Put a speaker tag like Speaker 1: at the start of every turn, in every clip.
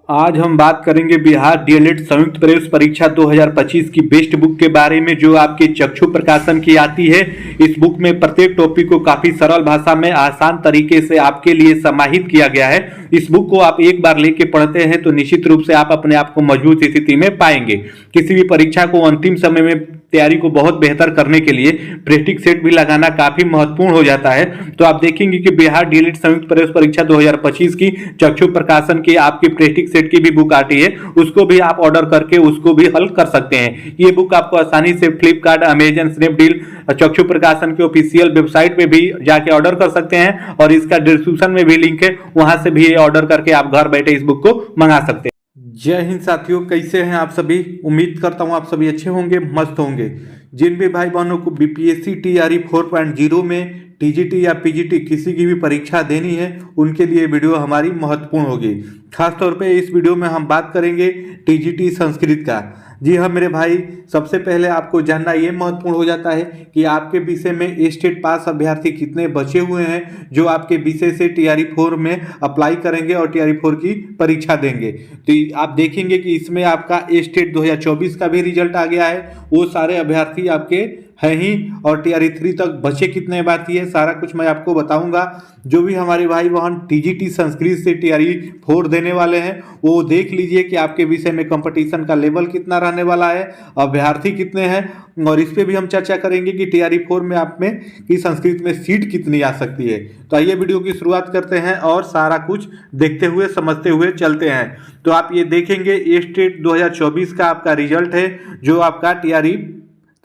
Speaker 1: आज हम बात करेंगे बिहार डीएलएड संयुक्त प्रवेश परीक्षा 2025 की बेस्ट बुक के बारे में, जो आपके चक्षु प्रकाशन की आती है। इस बुक में प्रत्येक टॉपिक को काफी सरल भाषा में आसान तरीके से आपके लिए समाहित किया गया है। इस बुक को आप एक बार लेके पढ़ते हैं तो निश्चित रूप से आप अपने आप को मजबूत स्थिति में पाएंगे। किसी भी परीक्षा को अंतिम समय में तैयारी को बहुत बेहतर करने के लिए प्रैक्टिस सेट भी लगाना काफी महत्वपूर्ण हो जाता है। तो आप देखेंगे कि बिहार डीएलएड संयुक्त प्रवेश परीक्षा 2025 की चक्षु प्रकाशन की आपकी प्रैक्टिस सेट की भी बुक आती है, उसको भी आप ऑर्डर करके उसको भी हल कर सकते हैं। ये बुक आपको आसानी से फ्लिपकार्ट, अमेजन, स्नैपडील, चक्षु प्रकाशन के ऑफिशियल वेबसाइट पे भी जाके ऑर्डर कर सकते हैं और इसका डिस्क्रिप्शन में भी लिंक है, वहां से भी ऑर्डर करके आप घर बैठे इस बुक को मंगा सकते हैं। जय हिंद साथियों, कैसे हैं आप सभी। उम्मीद करता हूं आप सभी अच्छे होंगे, मस्त होंगे। जिन भी भाई बहनों को बीपीएससी टीआरई 4.0 में टीजीटी या पीजीटी किसी की भी परीक्षा देनी है, उनके लिए वीडियो हमारी महत्वपूर्ण होगी। खास तौर पे इस वीडियो में हम बात करेंगे टीजीटी संस्कृत का। जी हाँ मेरे भाई, सबसे पहले आपको जानना ये महत्वपूर्ण हो जाता है कि आपके विषय में स्टेट पास अभ्यर्थी कितने बचे हुए हैं जो आपके विषय से टीआरई 4 में अप्लाई करेंगे और टीआरई 4 की परीक्षा देंगे। तो आप देखेंगे कि इसमें आपका स्टेट 2024 का भी रिजल्ट आ गया है। वो सारे अभ्यर्थी आपके है ही, और टीआरई 3 तक बचे कितने बाकी है सारा कुछ मैं आपको बताऊंगा। जो भी हमारे भाई बहन टीजीटी संस्कृत से टीआरई 4 देने वाले हैं, वो देख लीजिए कि आपके विषय में कंपटीशन का लेवल कितना रहने वाला है, अभ्यर्थी कितने हैं, और इस पे भी हम चर्चा करेंगे कि टीआरई 4 में आप में कि संस्कृत में सीट कितनी आ सकती है। तो आइए वीडियो की शुरुआत करते हैं और सारा कुछ देखते हुए समझते हुए चलते हैं। तो आप ये देखेंगे स्टेट 2024 का आपका रिजल्ट है जो आपका टीआरई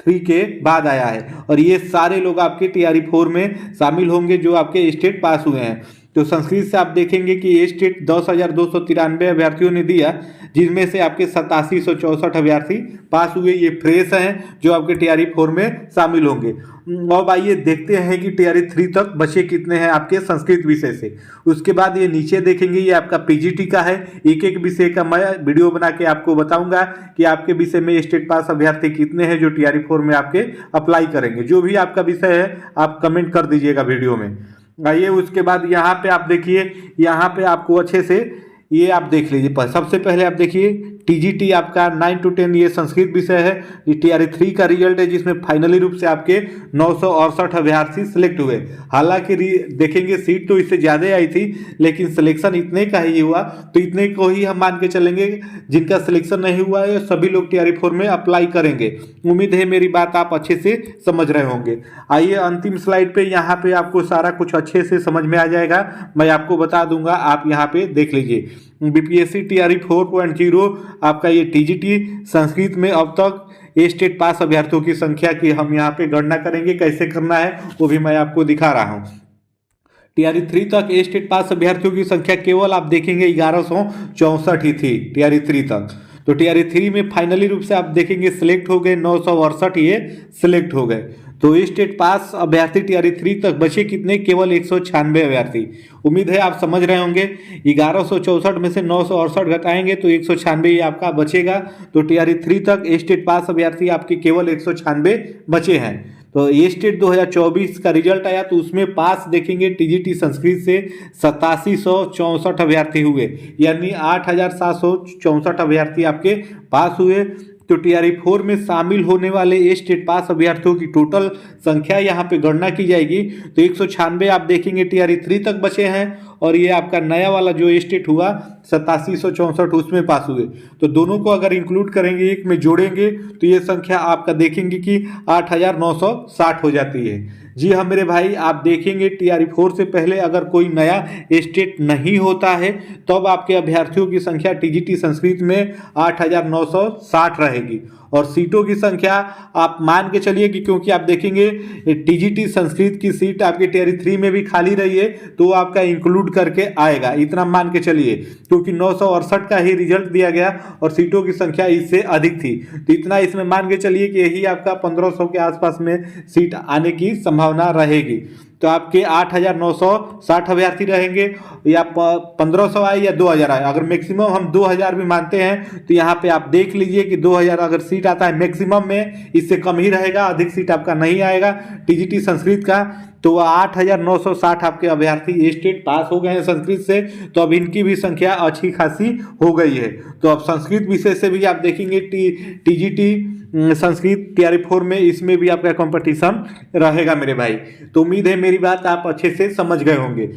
Speaker 1: 3 के बाद आया है, और ये सारे लोग आपके टीआरई 4 में शामिल होंगे जो आपके स्टेट पास हुए हैं। तो संस्कृत से आप देखेंगे कि ये स्टेट 10,293 अभ्यर्थियों ने दिया, जिनमें से आपके 8764 अभ्यर्थी पास हुए। ये फ्रेश हैं जो आपके टीआरई 4 में शामिल होंगे। अब आइए देखते हैं कि टीआरई 3 तक बचे कितने हैं आपके संस्कृत विषय से। उसके बाद ये नीचे देखेंगे, ये आपका पीजीटी का है। एक एक विषय का मैं वीडियो बना के आपको बताऊंगा कि आपके विषय में स्टेट पास अभ्यर्थी कितने हैं जो टीआरई 4 में आपके अप्लाई करेंगे। जो भी आपका विषय है आप कमेंट कर दीजिएगा वीडियो में। आइए उसके बाद यहाँ पे आप देखिए, यहाँ पे आपको अच्छे से ये आप देख लीजिए। सबसे पहले आप देखिए टीजीटी आपका 9 to 10 ये संस्कृत विषय है। ये टीआरई 3 का रिजल्ट है जिसमें फाइनली रूप से आपके 968 अभ्यर्थी सिलेक्ट हुए। हालांकि देखेंगे सीट तो इससे ज़्यादा आई थी, लेकिन सिलेक्शन इतने का ही हुआ, तो इतने को ही हम मान के चलेंगे। जिनका सिलेक्शन नहीं हुआ है सभी लोग टीआरई 4 में अप्लाई करेंगे। उम्मीद है मेरी बात आप अच्छे से समझ रहे होंगे। आइए अंतिम स्लाइड पे, यहाँ पे आपको सारा कुछ अच्छे से समझ में आ जाएगा, मैं आपको बता दूंगा, आप यहाँ पे देख लीजिए। बीपीएससी टीआरई 4.0 आपका ये टीजीटी संस्कृत में अब तक स्टेट पास अभ्यर्थियों की संख्या की हम यहाँ पे गणना करेंगे। कैसे करना है वो भी मैं आपको दिखा रहा हूँ। टीआरई 3 तक स्टेट पास अभ्यर्थियों की संख्या केवल आप देखेंगे 1164 ही थी टीआरई 3 तक। तो टीआरई 3 में फाइनली रूप से आप देखेंगे सिलेक्ट हो गए 968, ये सिलेक्ट हो गए। तो स्टेट पास अभ्यर्थी टीआरई 3 तक बचे कितने, केवल 196 अभ्यर्थी। उम्मीद है आप समझ रहे होंगे। 1164 में से 968 घटाएंगे तो 196 ही आपका बचेगा। तो टीआरई 3 तक स्टेट पास अभ्यर्थी आपके केवल 196 बचे हैं। तो ये स्टेट 2024 का रिजल्ट आया तो उसमें पास देखेंगे टीजीटी संस्कृत से 8764 अभ्यर्थी हुए, यानी 8764 अभ्यर्थी आपके पास हुए। तो टीआरई 4 में शामिल होने वाले स्टेट पास अभ्यर्थियों की टोटल संख्या यहाँ पे गणना की जाएगी तो 196 आप देखेंगे टीआरई 3 तक बचे हैं, और ये आपका नया वाला जो स्टेट हुआ 8764 उसमें पास हुए। तो दोनों को अगर इंक्लूड करेंगे, एक में जोड़ेंगे, तो ये संख्या आपका देखेंगे कि 8960 हो जाती है। जी हाँ मेरे भाई, आप देखेंगे टीआरई 4 से पहले अगर कोई नया स्टेट नहीं होता है तब आपके अभ्यर्थियों की संख्या टीजीटी संस्कृत में 8960 रहेगी, और सीटों की संख्या आप मान के चलिए कि क्योंकि आप देखेंगे टीजीटी संस्कृत की सीट आपके टीआरई 3 में भी खाली रही है तो आपका इंक्लूड करके आएगा, इतना मान के चलिए, क्योंकि 968 का ही रिजल्ट दिया गया और सीटों की संख्या इससे अधिक थी। तो इतना इसमें मान के चलिए कि यही आपका 1500 के आसपास में सीट आने की संभावना रहेगी। तो आपके 8960 अभ्यर्थी रहेंगे, या 1500 आए या 2000 आए। अगर मैक्सिमम हम 2000 भी मानते हैं तो यहाँ पे आप देख लीजिए कि 2000 अगर सीट आता है मैक्सिमम में, इससे कम ही रहेगा, अधिक सीट आपका नहीं आएगा टीजीटी संस्कृत का। तो वह 8,960 आपके अभ्यर्थी स्टेट पास हो गए हैं संस्कृत से। तो अब इनकी भी संख्या अच्छी खासी हो गई है। तो अब संस्कृत विषय से भी आप देखेंगे टीजीटी संस्कृत TR4 में, इसमें भी आपका कंपटीशन रहेगा मेरे भाई। तो उम्मीद है मेरी बात आप अच्छे से समझ गए होंगे।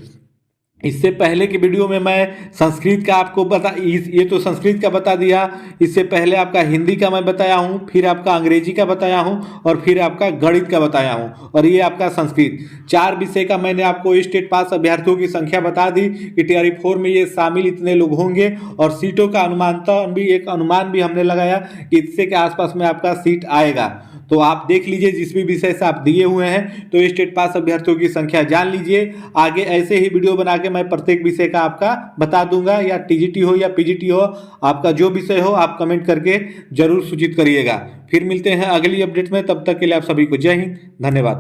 Speaker 1: इससे पहले की वीडियो में मैं संस्कृत का आपको ये तो संस्कृत का बता दिया। इससे पहले आपका हिंदी का मैं बताया हूँ, फिर आपका अंग्रेजी का बताया हूँ, और फिर आपका गणित का बताया हूँ, और ये आपका संस्कृत। 4 विषय का मैंने आपको स्टेट पास अभ्यर्थियों की संख्या बता दी कि TR4 में ये शामिल इतने लोग होंगे, और सीटों का अनुमान भी हमने लगाया कि इससे के आसपास में आपका सीट आएगा। तो आप देख लीजिए, जिस भी विषय से आप दिए हुए हैं तो स्टेट पास अभ्यर्थियों की संख्या जान लीजिए। आगे ऐसे ही वीडियो बना के मैं प्रत्येक विषय का आपका बता दूंगा, या TGT हो या PGT हो, आपका जो विषय हो आप कमेंट करके जरूर सूचित करिएगा। फिर मिलते हैं अगली अपडेट में, तब तक के लिए आप सभी को जय हिंद, धन्यवाद।